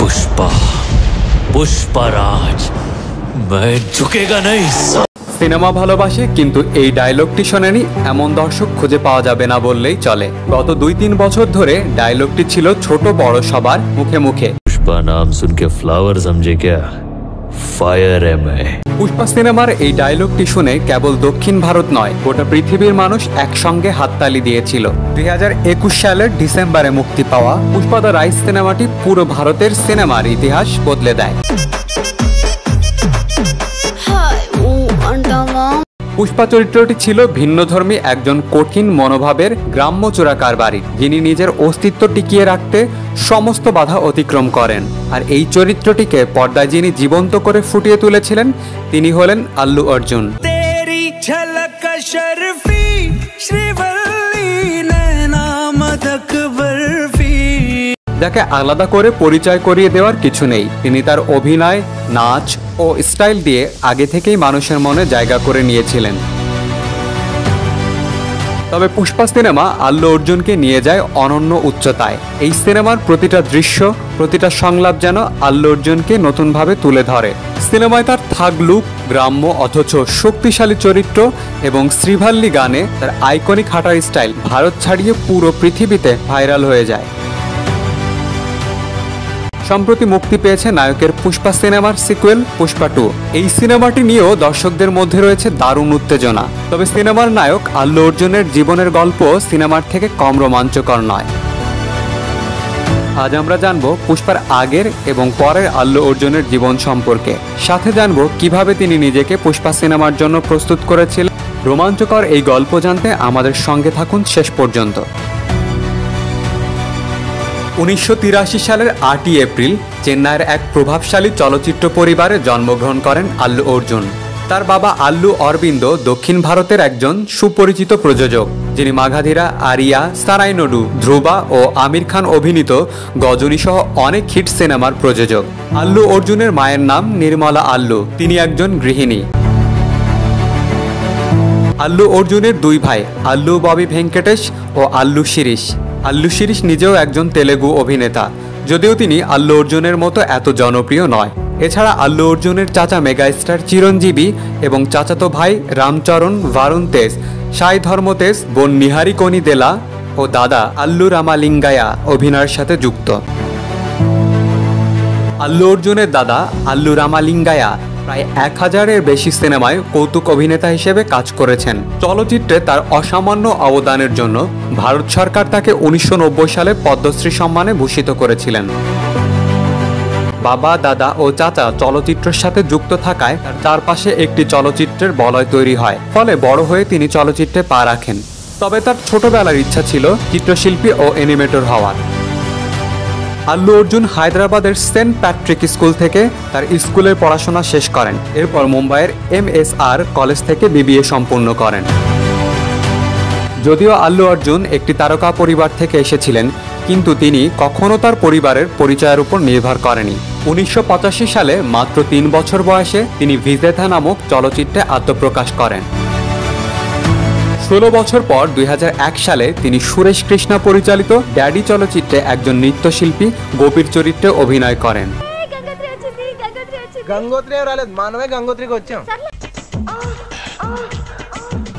पुष्पा पुष्पराज मैं झुकेगा नहीं। সিনেমা ভালোবাসে কিন্তু এই ডায়লগটি শোনেনি এমন দর্শক খুঁজে পাওয়া যাবে না বললেই চলে। গত 2-3 বছর ধরে ডায়লগটি ছিল ছোট বড় সবার মুখে মুখে। पुष्पा नाम सुन के फ्लावर समझे क्या? फायर है मैं। পুষ্পা সিনেমার এই ডায়লগটি শুনে কেবল দক্ষিণ ভারত নয়, গোটা পৃথিবীর মানুষ একসঙ্গে হাততালি দিয়েছিল। 2021 সালের ডিসেম্বরে মুক্তি পাওয়া পুষ্পা দ্য রাইজ সিনেমাটি পুরো ভারতের সিনেমার ইতিহাস বদলে দেয়। পুষ্পা চরিত্রটি ছিল ভিন্নধর্মী একজন কঠিন মনোভাবের গ্রাম্য চোরাকারবারি, যিনি নিজের অস্তিত্ব টিকিয়ে রাখতে সমস্ত বাধা অতিক্রম করেন। আর এই চরিত্রটিকে পর্দায় যিনি জীবন্ত করে ফুটিয়ে তুলেছিলেন তিনি হলেন আল্লু অর্জুন। যাকে আলাদা করে পরিচয় করিয়ে দেওয়ার কিছু নেই, তিনি তার অভিনয়, নাচ ও স্টাইল দিয়ে আগে থেকেই মানুষের মনে জায়গা করে নিয়েছিলেন। তবে পুষ্পা সিনেমা আল্লু অর্জুনকে নিয়ে যায় অনন্য উচ্চতায়। এই সিনেমার প্রতিটা দৃশ্য, প্রতিটা সংলাপ যেন আল্লু অর্জুনকে নতুনভাবে তুলে ধরে। সিনেমায় তার থাগ লুক, গ্রাম্য অথচ শক্তিশালী চরিত্র এবং শ্রীভাল্লি গানে তার আইকনিক হাঁটার স্টাইল ভারত ছাড়িয়ে পুরো পৃথিবীতে ভাইরাল হয়ে যায়। সম্প্রতি মুক্তি পেয়েছে নায়কের পুষ্পা সিনেমার সিকুয়েল পুষ্পা 2। এই সিনেমাটি নিয়েও দর্শকদের মধ্যে রয়েছে দারুণ উত্তেজনা। তবে সিনেমার নায়ক আল্লু অর্জুনের জীবনের গল্প সিনেমার থেকে কম রোমাঞ্চকর নয়। আজ আমরা জানবো পুষ্পার আগের এবং পরের আল্লু অর্জুনের জীবন সম্পর্কে। সাথে জানবো কিভাবে তিনি নিজেকে পুষ্পা সিনেমার জন্য প্রস্তুত করেছিলেন। রোমাঞ্চকর এই গল্প জানতে আমাদের সঙ্গে থাকুন শেষ পর্যন্ত। 1983 সালের 8ই এপ্রিল চেন্নাইয়ের এক প্রভাবশালী চলচ্চিত্র পরিবারে জন্মগ্রহণ করেন আল্লু অর্জুন। তার বাবা আল্লু অরবিন্দ দক্ষিণ ভারতের একজন সুপরিচিত প্রযোজক, যিনি মাগাধীরা, আরিয়া, সারাইনডু, ধ্রুবা ও আমির খান অভিনীত গজনী সহ অনেক হিট সিনেমার প্রযোজক। আল্লু অর্জুনের মায়ের নাম নির্মলা আল্লু, তিনি একজন গৃহিণী। আল্লু অর্জুনের 2 ভাই, আল্লু ববি ভেঙ্কটেশ ও আল্লু শিরিশ। আল্লু শিরিশ নিজেও একজন তেলেগু অভিনেতা, যদিও তিনি আল্লু অর্জুনের মতো এত জনপ্রিয় নয়। এছাড়া আল্লু অর্জুনের চাচা মেগাস্টার চিরঞ্জীবী এবং চাচাতো ভাই রামচরণ, ভারুণ তেজ, সাই ধর্ম তেজ, বোন নিহারি কনিদেলা ও দাদা আল্লু রামালিঙ্গায়া অভিনয়ের সাথে যুক্ত। আল্লু অর্জুনের দাদা আল্লু রামালিঙ্গায়া প্রায় 1000-এর বেশি সিনেমায় কৌতুক অভিনেতা হিসেবে কাজ করেছেন। চলচ্চিত্রে তার অসামান্য অবদানের জন্য ভারত সরকার তাকে 1990 সালে পদ্মশ্রী সম্মানে ভূষিত করেছিলেন। বাবা, দাদা ও চাচা চলচ্চিত্রের সাথে যুক্ত থাকায় তার চারপাশে একটি চলচ্চিত্রের বলয় তৈরি হয়, ফলে বড় হয়ে তিনি চলচ্চিত্রে পা রাখেন। তবে তার ছোটবেলার ইচ্ছা ছিল চিত্রশিল্পী ও অ্যানিমেটর হওয়ার। আল্লু অর্জুন হায়দ্রাবাদের সেন্ট প্যাট্রিক স্কুল থেকে তার স্কুলের পড়াশোনা শেষ করেন। এরপর মুম্বাইয়ের MSR কলেজ থেকে BBA সম্পূর্ণ করেন। যদিও আল্লু অর্জুন একটি তারকা পরিবার থেকে এসেছিলেন, কিন্তু তিনি কখনো তার পরিবারের পরিচয়ের উপর নির্ভর করেনি। 1985 সালে মাত্র 3 বছর বয়সে তিনি ভিজেথা নামক চলচ্চিত্রে আত্মপ্রকাশ করেন। 16 বছর পর 2001 সালে তিনি সুরেশ কৃষ্ণা পরিচালিত ড্যাডি চলচ্চিত্রে একজন নৃত্যশিল্পী গোপীর চরিত্রে অভিনয় করেন।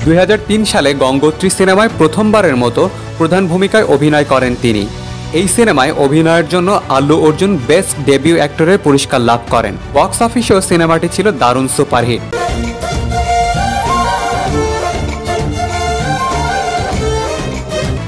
2003 সালে গঙ্গোত্রী সিনেমায় প্রথমবারের মতো প্রধান ভূমিকায় অভিনয় করেন তিনি। এই সিনেমায় অভিনয়ের জন্য আল্লু অর্জুন বেস্ট ডেবিউ অ্যাক্টরের পুরস্কার লাভ করেন। বক্স অফিসেও সিনেমাটি ছিল দারুণ সুপারহিট।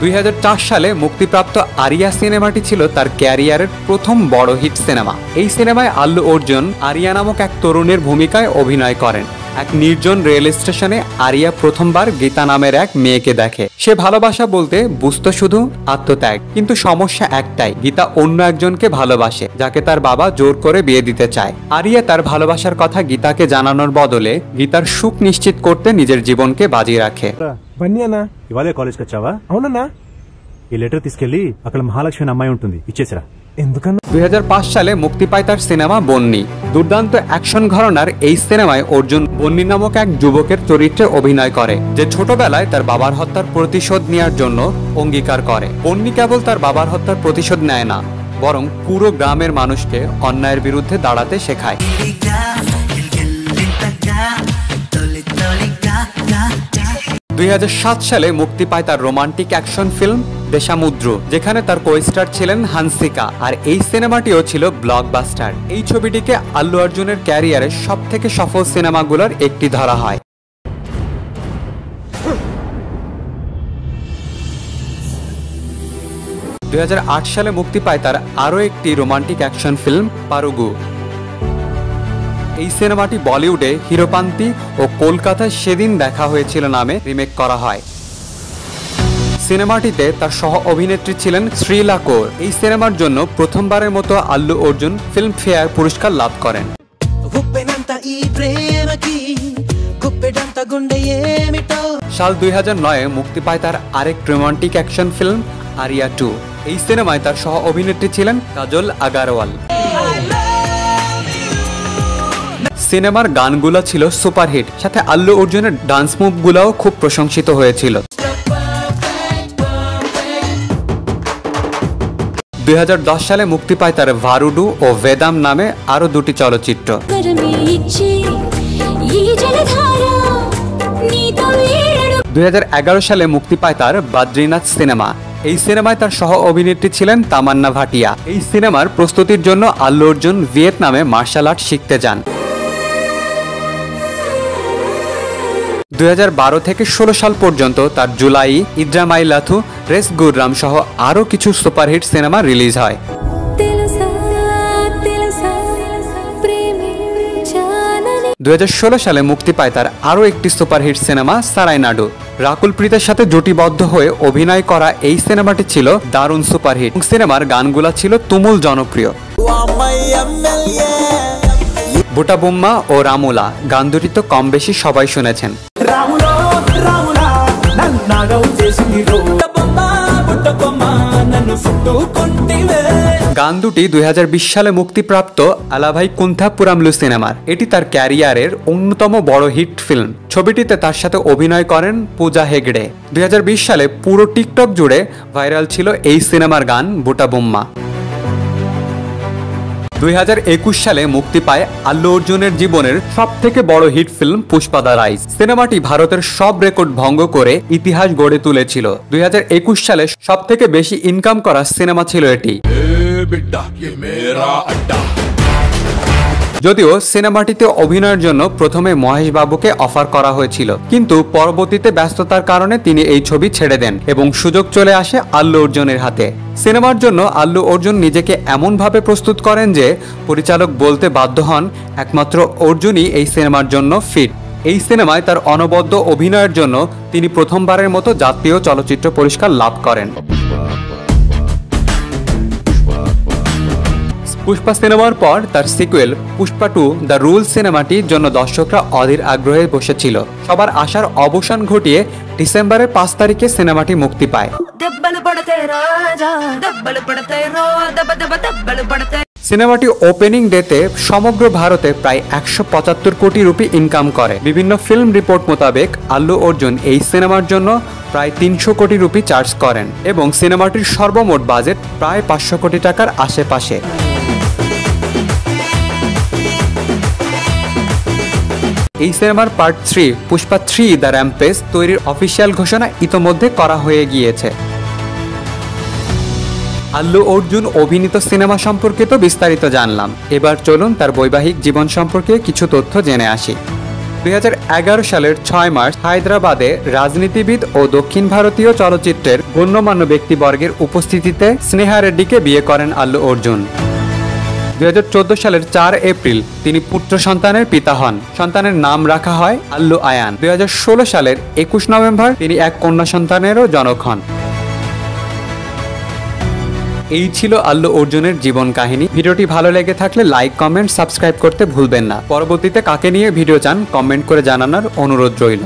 2004 সালে মুক্তিপ্রাপ্ত আরিয়া সিনেমাটি ছিল তার ক্যারিয়ারের প্রথম বড় হিট সিনেমা। এই সিনেমায় আল্লু অর্জুন আরিয়া নামক এক তরুণের ভূমিকায় অভিনয় করেন। এক নির্জন রেল স্টেশনে আরিয়া প্রথমবার গীতা নামের এক মেয়েকে দেখে। সে ভালোবাসা বলতে বুঝতো শুধু আত্মত্যাগ, কিন্তু সমস্যা একটাই, গীতা অন্য একজনকে ভালোবাসে, যাকে তার বাবা জোর করে বিয়ে দিতে চায়। আরিয়া তার ভালোবাসার কথা গীতাকে জানানোর বদলে গীতার সুখ নিশ্চিত করতে নিজের জীবনকে বাজি রাখে। ఇవాళే కాలేజ్ వచ్చావా? అవునన్నా. ఈ లెటర్ తీసుకెళ్లి అక్కడ మహాలక్ష్మి అమ్మాయి ఉంటుంది, ఇచ్చేసిరా. ఎందుకన్నా? 2005 সালে মুক্তি পায় তার সিনেমা বন্নি। দুর্দান্ত অ্যাকশন ঘরানার এই সিনেমায় অর্জুন বন্নি নামক এক যুবকের চরিত্রে অভিনয় করে, যে ছোটবেলায় তার বাবার হত্যার প্রতিশোধ নেওয়ার জন্য অঙ্গীকার করে। বন্নি কেবল তার বাবার হত্যার প্রতিশোধ নেয় না, বরং পুরো গ্রামের মানুষকে অন্যায়ের বিরুদ্ধে দাঁড়াতে শেখায়। 2007 সালে মুক্তি পায় তার রোমান্টিক অ্যাকশন ফিল্ম দেশামুদ্র, যেখানে তার কো-স্টার ছিলেন হানসিকা, আর এই সিনেমাটিও ছিল ব্লকবাস্টার। এই ছবিটিকে আল্লু অর্জুনের ক্যারিয়ারের সবথেকে সফল সিনেমাগুলোর একটি ধরা হয়। 2008 সালে মুক্তি পায় তার আরও একটি রোমান্টিক অ্যাকশন ফিল্ম পারুগু। এই সিনেমাটি বলিউডে হিরোপান্তি ও কলকাতায় সেদিন দেখা হয়েছিল নামে রিমেক করা হয়। সিনেমাটিতে তার সহ অভিনেত্রী ছিলেন শ্রীলা কৌর। এই সিনেমার জন্য প্রথমবারের মতো আল্লু অর্জুন ফিল্মফেয়ার পুরস্কার লাভ করেন। সাল 2009-এ মুক্তি পায় তার আরেক রোমান্টিক অ্যাকশন ফিল্ম আরিয়া 2। এই সিনেমায় তার সহ অভিনেত্রী ছিলেন কাজল আগারওয়াল। সিনেমার গানগুলো ছিল সুপারহিট, সাথে আল্লু অর্জুনের ডান্স মুভগুলোও খুব প্রশংসিত হয়েছিল। 2010 সালে মুক্তি পায় তার ভারুডু ও ভেদাম নামে আরও দুটি চলচ্চিত্র। 2011 সালে মুক্তি পায় তার বদ্রীনাথ সিনেমা। এই সিনেমায় তার সহ অভিনেত্রী ছিলেন তামান্না ভাটিয়া। এই সিনেমার প্রস্তুতির জন্য আল্লু অর্জুন ভিয়েতনামে মার্শাল আর্ট শিখতে যান। 2012 থেকে 16 সাল পর্যন্ত তার জুলাই, ইদ্রামাই লাথু, রেস গুররাম সহ আরও কিছু সুপারহিট সিনেমা রিলিজ হয়। 2016 সালে মুক্তি পায় তার আরও একটি সুপারহিট সিনেমা সারাইনাডু। রাকুল প্রীতের সাথে জুটিবদ্ধ হয়ে অভিনয় করা এই সিনেমাটি ছিল দারুণ সুপারহিট। সিনেমার গানগুলো ছিল তুমুল জনপ্রিয়। বুটা বুম্মা ও রামুলা গান দুটি তো কম বেশি সবাই শুনেছেন। গান দুটি 2020 সালে মুক্তিপ্রাপ্ত আলাভাই কুন্থাপুরামলু সিনেমার। এটি তার ক্যারিয়ারের অন্যতম বড় হিট ফিল্ম। ছবিটিতে তার সাথে অভিনয় করেন পূজা হেগড়ে। 2020 সালে পুরো টিকটক জুড়ে ভাইরাল ছিল এই সিনেমার গান বুটা বুম্মা। 2021 সালে মুক্তি পায় আল্লু অর্জুনের জীবনের সবথেকে বড় hit film Pushpa the rise. সিনেমাটি ভারতের সব রেকর্ড ভঙ্গ করে ইতিহাস গড়ে তুলেছিল। 2021 সালে সবথেকে বেশি ইনকাম করা সিনেমা ছিল এটি। যদিও সিনেমাটিতে অভিনয়ের জন্য প্রথমে মহেশ বাবুকে অফার করা হয়েছিল, কিন্তু পরবর্তীতে ব্যস্ততার কারণে তিনি এই ছবি ছেড়ে দেন এবং সুযোগ চলে আসে আল্লু অর্জুনের হাতে। সিনেমার জন্য আল্লু অর্জুন নিজেকে এমনভাবে প্রস্তুত করেন যে পরিচালক বলতে বাধ্য হন একমাত্র অর্জুনই এই সিনেমার জন্য ফিট। এই সিনেমায় তার অনবদ্য অভিনয়ের জন্য তিনি প্রথমবারের মতো জাতীয় চলচ্চিত্র পুরস্কার লাভ করেন। পুষ্পা সিনেমার পর তার সিকুয়েল পুষ্পা 2 দ্য রুল সিনেমাটির জন্য দর্শকরা অধীর আগ্রহে বসেছিল। সবার আশার অবসান ঘটিয়ে ডিসেম্বরের 5 তারিখে সিনেমাটি মুক্তি পায়। সিনেমাটি ওপেনিং ডেতে সমগ্র ভারতে প্রায় 175 কোটি রুপি ইনকাম করে। বিভিন্ন ফিল্ম রিপোর্ট মোতাবেক আল্লু অর্জুন এই সিনেমার জন্য প্রায় 300 কোটি রুপি চার্জ করেন এবং সিনেমাটির সর্বমোট বাজেট প্রায় 500 কোটি টাকার আশেপাশে। এই সিনেমার পার্ট 3 পুষ্পা 3 দ্য র্যাম্পেজ তৈরির অফিসিয়াল ঘোষণা ইতোমধ্যে করা হয়ে গিয়েছে। আল্লু অর্জুন অভিনীত সিনেমা সম্পর্কে তো বিস্তারিত জানলাম, এবার চলুন তার বৈবাহিক জীবন সম্পর্কে কিছু তথ্য জেনে আসি। 2011 সালের 6 মার্চ হায়দ্রাবাদে রাজনীতিবিদ ও দক্ষিণ ভারতীয় চলচ্চিত্রের গণ্যমান্য ব্যক্তিবর্গের উপস্থিতিতে স্নেহা রেড্ডিকে বিয়ে করেন আল্লু অর্জুন। 2014 সালের 4 এপ্রিল তিনি পুত্র সন্তানের পিতা হন। সন্তানের নাম রাখা হয় আল্লু আয়ান। 2016 সালের 21 নভেম্বর তিনি এক কন্যা সন্তানেরও জনক হন। এই ছিল আল্লু অর্জুনের জীবন কাহিনী। ভিডিওটি ভালো লেগে থাকলে লাইক, কমেন্ট, সাবস্ক্রাইব করতে ভুলবেন না। পরবর্তীতে কাকে নিয়ে ভিডিও চান কমেন্ট করে জানানোর অনুরোধ রইল।